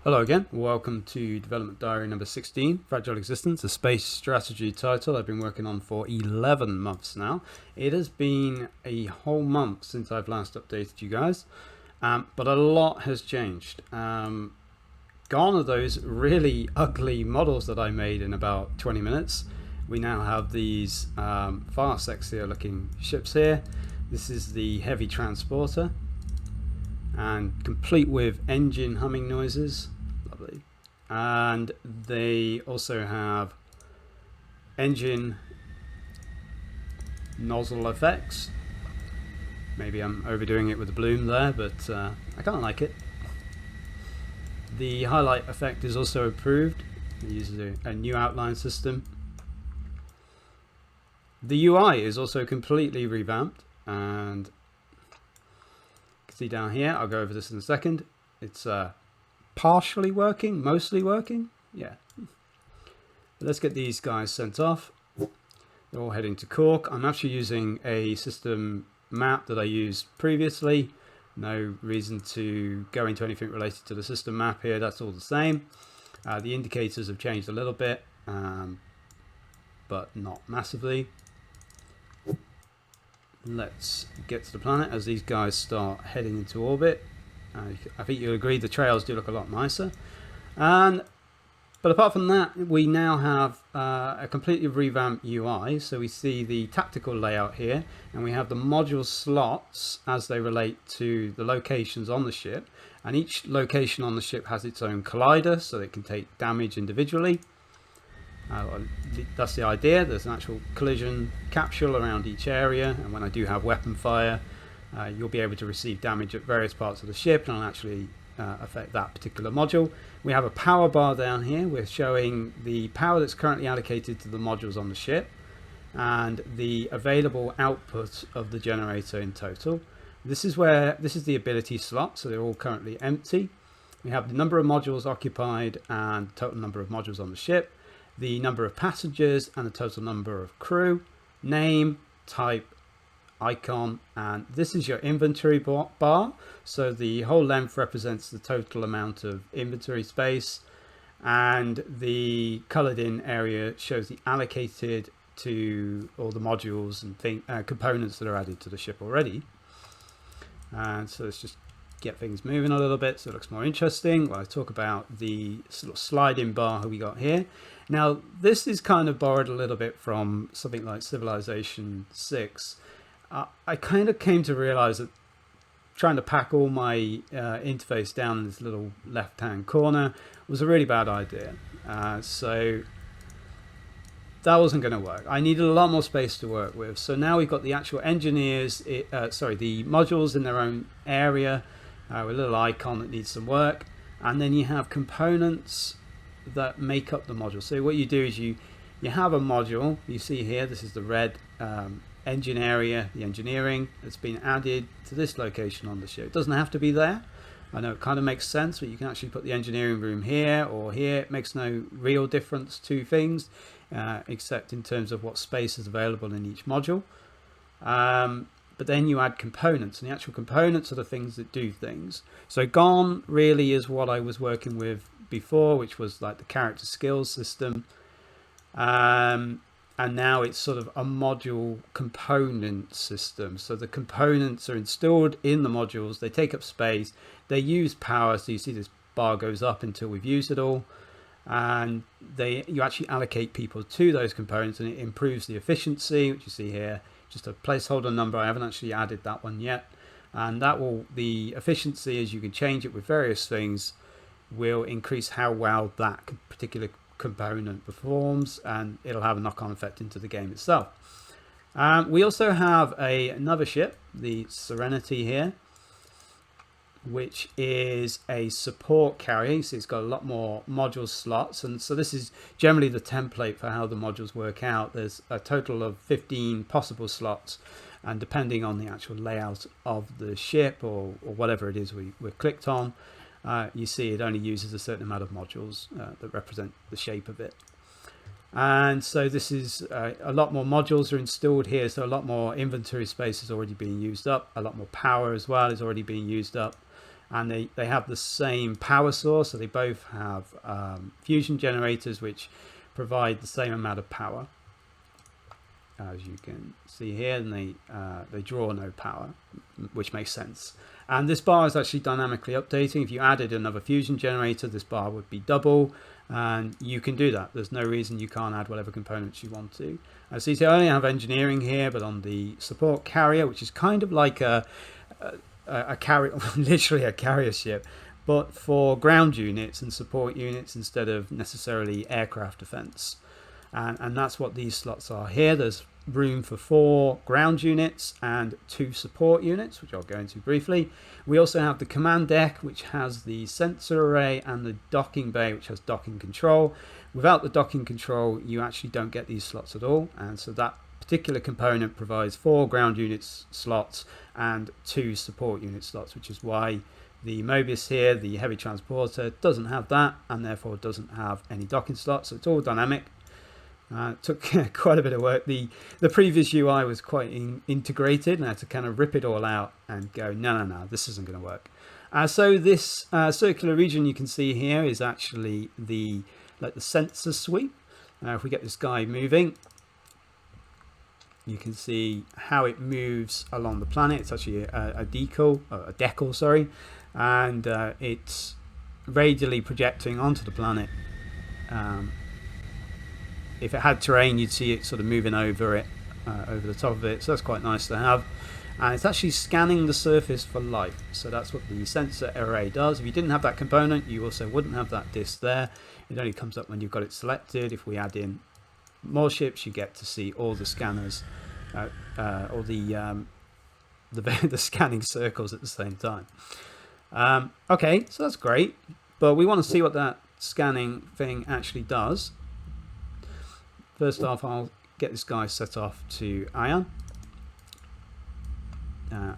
Hello again, welcome to Development Diary number 16, Fragile Existence, a space strategy title I've been working on for 11 months now. It has been a whole month since I've last updated you guys, but a lot has changed. Gone are those really ugly models that I made in about 20 minutes. We now have these far sexier looking ships here. This is the heavy transporter, and complete with engine humming noises. Lovely. And they also have engine nozzle effects. Maybe I'm overdoing it with the bloom there, but I kind of like it. The highlight effect is also improved. It uses a new outline system. The UI is also completely revamped, and see down here, I'll go over this in a second. It's partially working, mostly working. Yeah. Let's get these guys sent off. They're all heading to Cork. I'm actually using a system map that I used previously. No reason to go into anything related to the system map here. That's all the same. The indicators have changed a little bit, but not massively. Let's get to the planet as these guys start heading into orbit. I think you'll agree the trails do look a lot nicer. But apart from that, we now have a completely revamped UI. So we see the tactical layout here, and we have the module slots as they relate to the locations on the ship. And each location on the ship has its own collider, so it can take damage individually. That's the idea. There's an actual collision capsule around each area, and when I do have weapon fire, you'll be able to receive damage at various parts of the ship, and it'll actually affect that particular module. We have a power bar down here. We're showing the power that's currently allocated to the modules on the ship and the available output of the generator in total. This is the ability slot, so they're all currently empty. We have the number of modules occupied and the total number of modules on the ship, the number of passengers and the total number of crew, name, type, icon, and this is your inventory bar. So the whole length represents the total amount of inventory space, and the colored in area shows the allocated to all the modules and components that are added to the ship already. And so let's just get things moving a little bit so it looks more interesting while I talk about the sort of sliding bar who we got here. Now this is kind of borrowed a little bit from something like Civilization 6. I kind of came to realize that trying to pack all my interface down in this little left hand corner was a really bad idea. So that wasn't going to work. I needed a lot more space to work with. So now we've got the actual engineers, the modules in their own area with a little icon that needs some work. And then you have components that make up the module. So what you do is you have a module. You see here, this is the red engine area, the engineering that's been added to this location on the ship. It doesn't have to be there. I know it kind of makes sense, but you can actually put the engineering room here or here. It makes no real difference to things, except in terms of what space is available in each module. But then you add components, and the actual components are the things that do things. So gone really is what I was working with before, which was like the character skills system. And now it's sort of a module component system. So the components are installed in the modules, they take up space, they use power. So you see this bar goes up until we've used it all. And you actually allocate people to those components, and it improves the efficiency, which you see here, just a placeholder number. I haven't actually added that one yet. And the efficiency, as you can change it with various things, will increase how well that particular component performs, and it'll have a knock-on effect into the game itself. We also have another ship, the Serenity here, which is a support carrier. So it's got a lot more module slots, and so this is generally the template for how the modules work out. There's a total of 15 possible slots, and depending on the actual layout of the ship or whatever it is we're clicked on, you see it only uses a certain amount of modules that represent the shape of it. And so this is a lot more modules are installed here, so a lot more inventory space is already being used up, a lot more power as well is already being used up. and they have the same power source, so they both have fusion generators which provide the same amount of power, as you can see here, and they draw no power, which makes sense. And this bar is actually dynamically updating. If you added another fusion generator, this bar would be double, and you can do that. There's no reason you can't add whatever components you want to. So you see, I only have engineering here, but on the support carrier, which is kind of like a carrier, literally a carrier ship, but for ground units and support units instead of necessarily aircraft defense. And that's what these slots are here. There's room for 4 ground units and 2 support units, which I'll go into briefly. We also have the command deck, which has the sensor array, and the docking bay, which has docking control. Without the docking control, you actually don't get these slots at all. And so that particular component provides 4 ground units slots and 2 support unit slots, which is why the Mobius here, the heavy transporter, doesn't have that, and therefore doesn't have any docking slots. So it's all dynamic. It took quite a bit of work. The previous UI was quite integrated, and I had to kind of rip it all out and go, no, this isn't going to work. So this circular region you can see here is actually the sensor sweep. If we get this guy moving, you can see how it moves along the planet. It's actually a decal, sorry, and it's radially projecting onto the planet. If it had terrain, you'd see it sort of moving over it, over the top of it. So that's quite nice to have. And it's actually scanning the surface for life. So that's what the sensor array does. If you didn't have that component, you also wouldn't have that disk there. It only comes up when you've got it selected. If we add in more ships, you get to see all the scanners, all the scanning circles at the same time. Okay, so that's great. But we want to see what that scanning thing actually does. First off, I'll get this guy set off to ion. I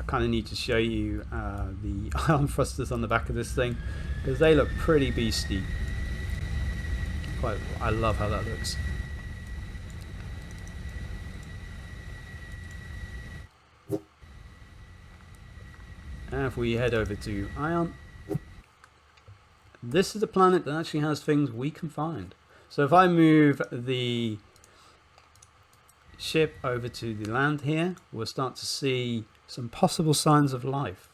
kind of need to show you the ion thrusters on the back of this thing, because they look pretty beastie. I love how that looks. And if we head over to ion, this is a planet that actually has things we can find. So if I move the ship over to the land here, we'll start to see some possible signs of life.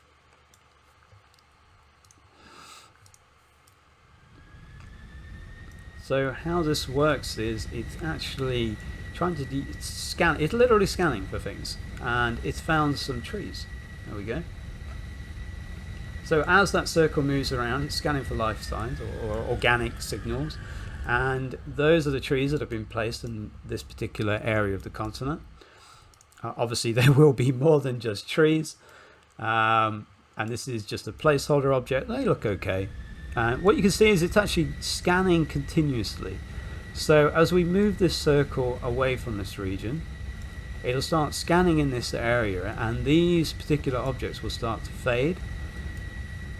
So how this works is it's actually trying to scan. It's literally scanning for things, and it's found some trees. There we go. So as that circle moves around, it's scanning for life signs or organic signals. And those are the trees that have been placed in this particular area of the continent. Obviously, there will be more than just trees. And this is just a placeholder object. They look okay. What you can see is it's actually scanning continuously. So as we move this circle away from this region, it'll start scanning in this area. And these particular objects will start to fade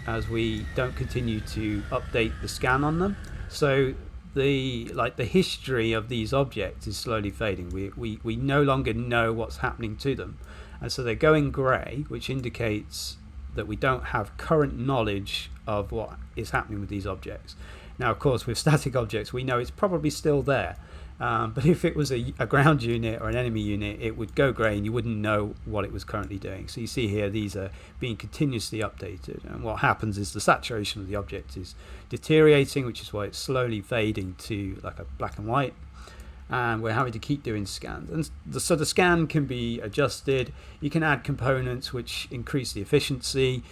as we don't continue to update the scan on them. So the history of these objects is slowly fading. We no longer know what's happening to them, and so they're going grey, which indicates that we don't have current knowledge of what is happening with these objects. Now, of course, with static objects, we know it's probably still there, but if it was a ground unit or an enemy unit, it would go grey and you wouldn't know what it was currently doing. So you see here, these are being continuously updated, and what happens is the saturation of the object is deteriorating, which is why it's slowly fading to like a black and white, and we're having to keep doing scans. And so the scan can be adjusted. You can add components which increase the efficiency,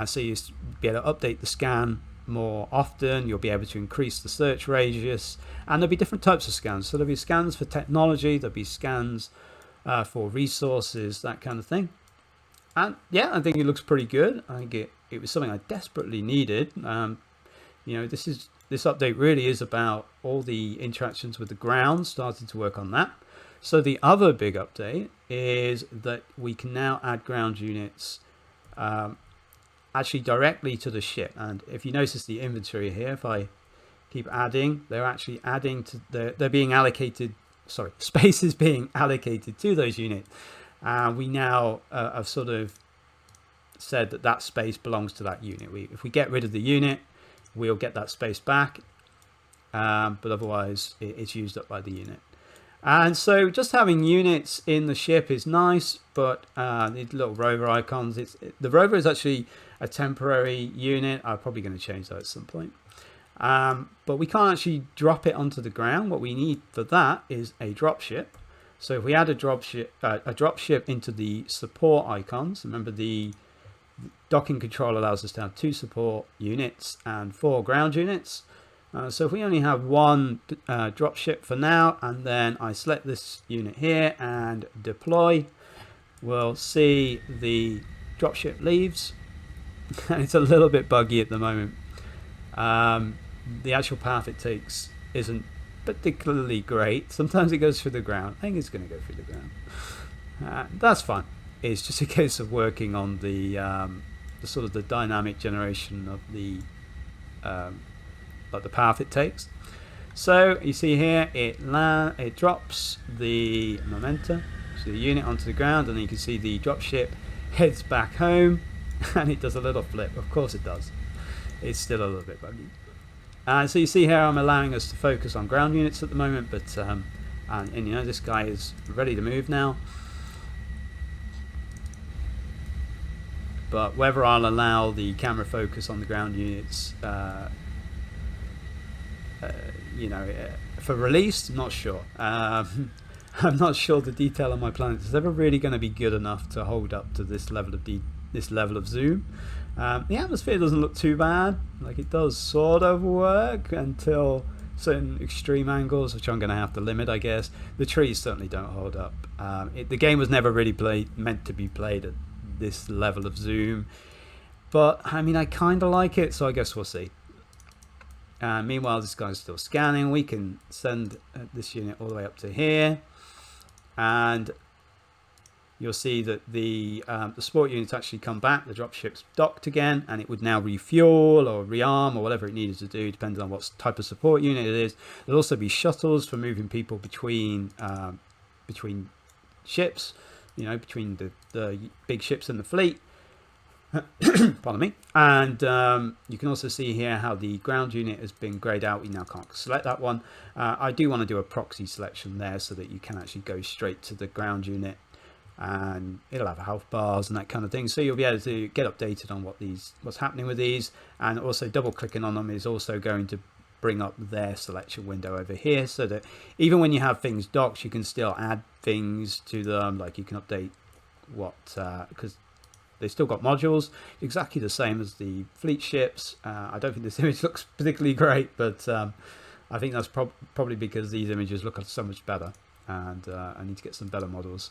so you be able to update the scan more often. You'll be able to increase the search radius, and there'll be different types of scans. So there'll be scans for technology, there'll be scans for resources, that kind of thing. And yeah, I think it looks pretty good. I think it was something I desperately needed. This update really is about all the interactions with the ground, starting to work on that. So the other big update is that we can now add ground units actually directly to the ship. And if you notice the inventory here, if I keep adding, they're actually adding to they're being allocated, space is being allocated to those units. We now have sort of said that that space belongs to that unit. If we get rid of the unit, we'll get that space back, but otherwise it's used up by the unit. And so just having units in the ship is nice, but these little rover icons, the rover is actually a temporary unit. I'm probably going to change that at some point. But we can't actually drop it onto the ground. What we need for that is a dropship. So if we add a dropship into the support icons, remember the docking control allows us to have 2 support units and 4 ground units. So if we only have 1 dropship for now, and then I select this unit here and deploy, we'll see the dropship leaves. And it's a little bit buggy at the moment. The actual path it takes isn't particularly great. Sometimes it goes through the ground. I think it's going to go through the ground. That's fine. It's just a case of working on the sort of the dynamic generation of the path it takes. So you see here it drops the momenta, so the unit, onto the ground, and then you can see the dropship heads back home, and it does a little flip. Of course it does. It's still a little bit buggy. So you see here I'm allowing us to focus on ground units at the moment, but and you know, this guy is ready to move now. But whether I'll allow the camera focus on the ground units you know, for release, not sure. I'm not sure the detail on my planet is ever really going to be good enough to hold up to this level of zoom. The atmosphere doesn't look too bad. Like, it does sort of work until certain extreme angles, which I'm going to have to limit, I guess. The trees certainly don't hold up. The game was never really meant to be played at this level of zoom, but I mean, I kind of like it, so I guess we'll see. Meanwhile, this guy's still scanning. We can send this unit all the way up to here, and you'll see that the support units actually come back. The dropship's docked again, and it would now refuel or rearm or whatever it needed to do, depending on what type of support unit it is. There'll also be shuttles for moving people between ships, you know, between the big ships in the fleet. Pardon me. And you can also see here how the ground unit has been grayed out. We now can't select that one. I do want to do a proxy selection there so that you can actually go straight to the ground unit, and it'll have health bars and that kind of thing, so you'll be able to get updated on what's happening with these. And also double clicking on them is also going to bring up their selection window over here, so that even when you have things docked, you can still add things to them. Like, you can update what because they still got modules exactly the same as the fleet ships. I don't think this image looks particularly great, but I think that's probably because these images look so much better, and I need to get some better models.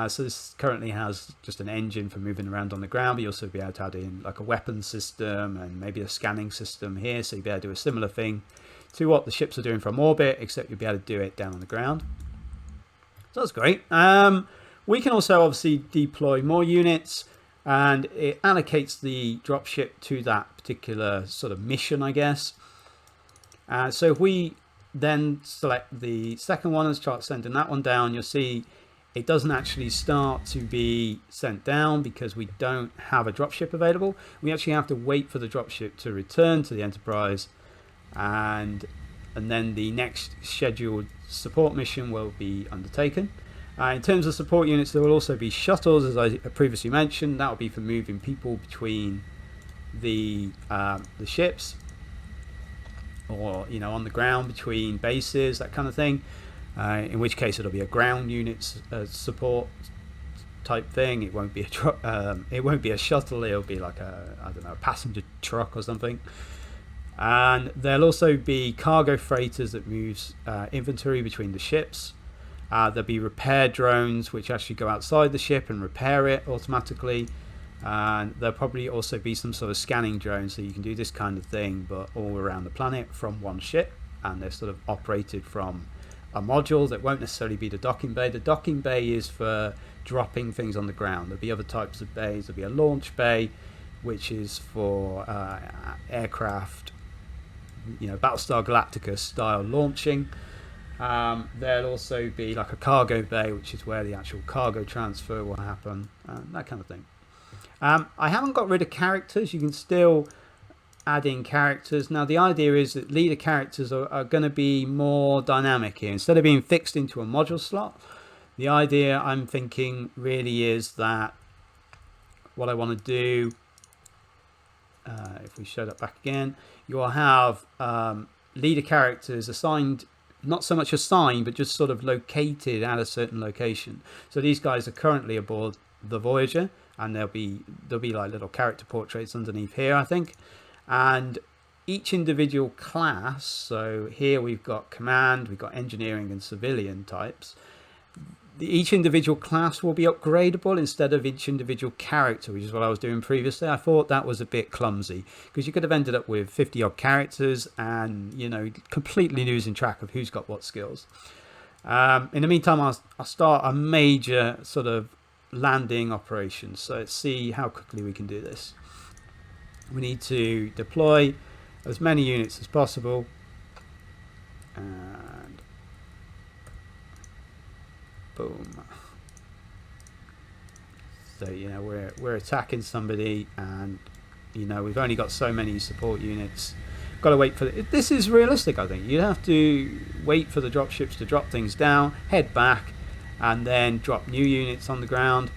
So this currently has just an engine for moving around on the ground, but you'll also be able to add in like a weapon system and maybe a scanning system here, so you'll be able to do a similar thing to what the ships are doing from orbit, except you'll be able to do it down on the ground. So that's great. We can also obviously deploy more units, and it allocates the dropship to that particular sort of mission, I guess. So if we then select the second one and start sending that one down, you'll see it doesn't actually start to be sent down because we don't have a dropship available. We actually have to wait for the dropship to return to the Enterprise, and then the next scheduled support mission will be undertaken. In terms of support units, there will also be shuttles, as I previously mentioned. That will be for moving people between the ships, or, you know, on the ground between bases, that kind of thing. In which case it'll be a ground unit support type thing. It won't be a shuttle. It'll be like a passenger truck or something. And there'll also be cargo freighters that moves inventory between the ships. There'll be repair drones which actually go outside the ship and repair it automatically. And there'll probably also be some sort of scanning drones, so you can do this kind of thing but all around the planet from one ship, and they're sort of operated from a module that won't necessarily be the docking bay. The docking bay is for dropping things on the ground. There'll be other types of bays. There'll be a launch bay, which is for aircraft, you know, Battlestar Galactica style launching. There'll also be like a cargo bay, which is where the actual cargo transfer will happen, that kind of thing. I haven't got rid of characters. You can still add in characters. Now the idea is that leader characters are going to be more dynamic here. Instead of being fixed into a module slot, the idea I'm thinking really is that what I want to do, if we show that back again, you'll have leader characters assigned, not so much assigned, but just sort of located at a certain location. So these guys are currently aboard the Voyager, and there'll be like little character portraits underneath here, I think. And each individual class, so here we've got command, we've got engineering and civilian types. Each individual class will be upgradable instead of each individual character, which is what I was doing previously. I thought that was a bit clumsy because you could have ended up with 50 odd characters and, you know, completely losing track of who's got what skills. In the meantime, I'll start a major sort of landing operation. So let's see how quickly we can do this. We need to deploy as many units as possible, and boom. So, you know, we're attacking somebody, and, you know, we've only got so many support units. Got to wait for this is realistic, I think. You have to wait for the dropships to drop things down, head back, and then drop new units on the ground.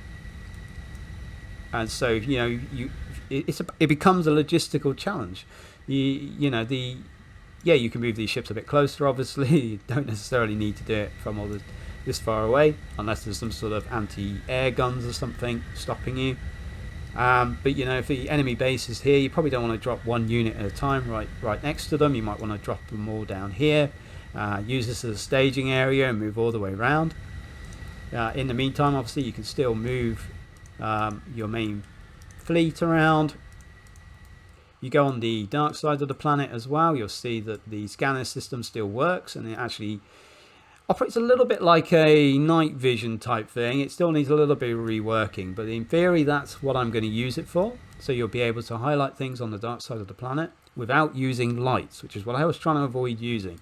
And so, you know, it becomes a logistical challenge. You know, you can move these ships a bit closer, obviously. You don't necessarily need to do it from all this far away, unless there's some sort of anti-air guns or something stopping you. But, you know, if the enemy base is here, you probably don't want to drop one unit at a time right next to them. You might want to drop them all down here, use this as a staging area and move all the way around. In the meantime, obviously, you can still move your main fleet around. You go on the dark side of the planet as well, you'll see that the scanner system still works, and it actually operates a little bit like a night vision type thing. It still needs a little bit of reworking, but in theory that's what I'm going to use it for. So you'll be able to highlight things on the dark side of the planet without using lights, which is what I was trying to avoid using.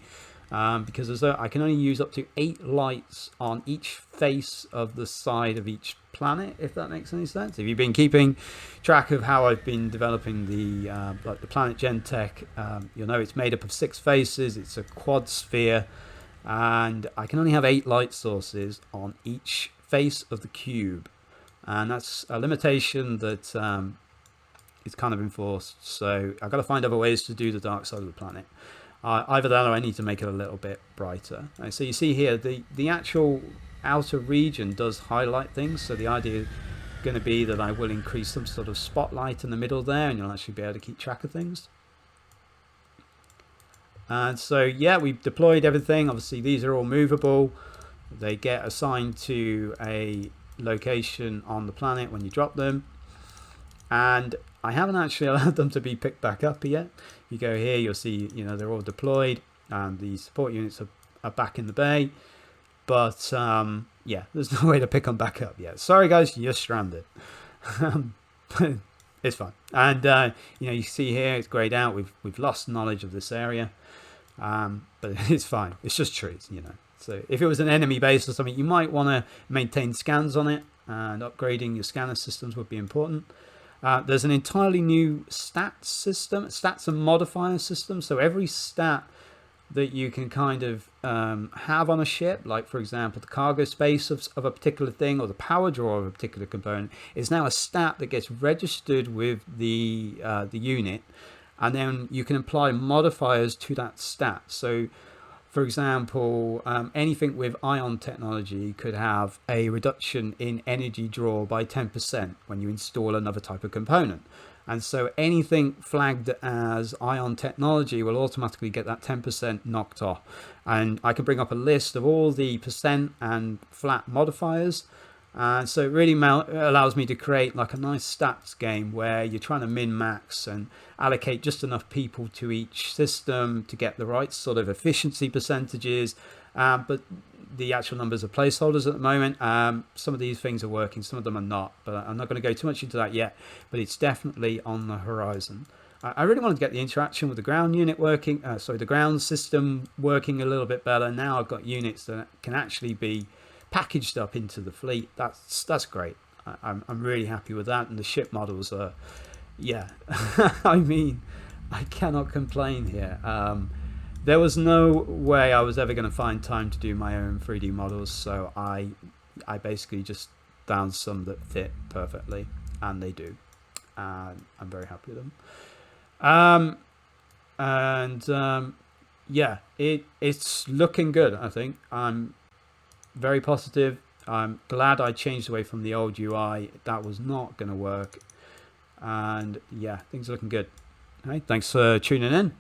Because I can only use up to 8 lights on each face of the side of each planet, if that makes any sense. If you've been keeping track of how I've been developing the like the Planet Gen tech, you'll know it's made up of 6 faces. It's a quad sphere, and I can only have 8 light sources on each face of the cube, and that's a limitation that is kind of enforced. So I've got to find other ways to do the dark side of the planet. Either that or I need to make it a little bit brighter. So you see here, the actual outer region does highlight things. So the idea is going to be that I will increase some sort of spotlight in the middle there, and you'll actually be able to keep track of things. And so, yeah, we've deployed everything. Obviously, these are all movable. They get assigned to a location on the planet when you drop them. And I haven't actually allowed them to be picked back up yet. You go here, you'll see, you know, they're all deployed, and the support units are back in the bay. But yeah, there's no way to pick them back up yet. Sorry guys, you're stranded. It's fine. And you know, you see here it's grayed out. We've lost knowledge of this area, but it's fine. It's just trees, you know. So if it was an enemy base or something, you might want to maintain scans on it, and upgrading your scanner systems would be important. There's an entirely new stats and modifier system. So every stat that you can kind of have on a ship, like for example the cargo space of a particular thing, or the power draw of a particular component, is now a stat that gets registered with the unit, and then you can apply modifiers to that stat. So for example, anything with ion technology could have a reduction in energy draw by 10% when you install another type of component. And so anything flagged as ion technology will automatically get that 10% knocked off. And I can bring up a list of all the percent and flat modifiers. And so it really allows me to create like a nice stats game where you're trying to min-max and allocate just enough people to each system to get the right sort of efficiency percentages. But the actual numbers are placeholders at the moment. Some of these things are working, some of them are not, but I'm not going to go too much into that yet, but it's definitely on the horizon. I really wanted to get the interaction with the ground unit working, the ground system working a little bit better. Now I've got units that can actually be packaged up into the fleet. That's great. I'm really happy with that, and the ship models are, yeah, I mean, I cannot complain here. There was no way I was ever going to find time to do my own 3D models, so I basically just found some that fit perfectly, and they do. And I'm very happy with them. Yeah, it's looking good. I think I'm very positive. I'm glad I changed away from the old UI. That was not going to work. And yeah, things are looking good. All right, thanks for tuning in.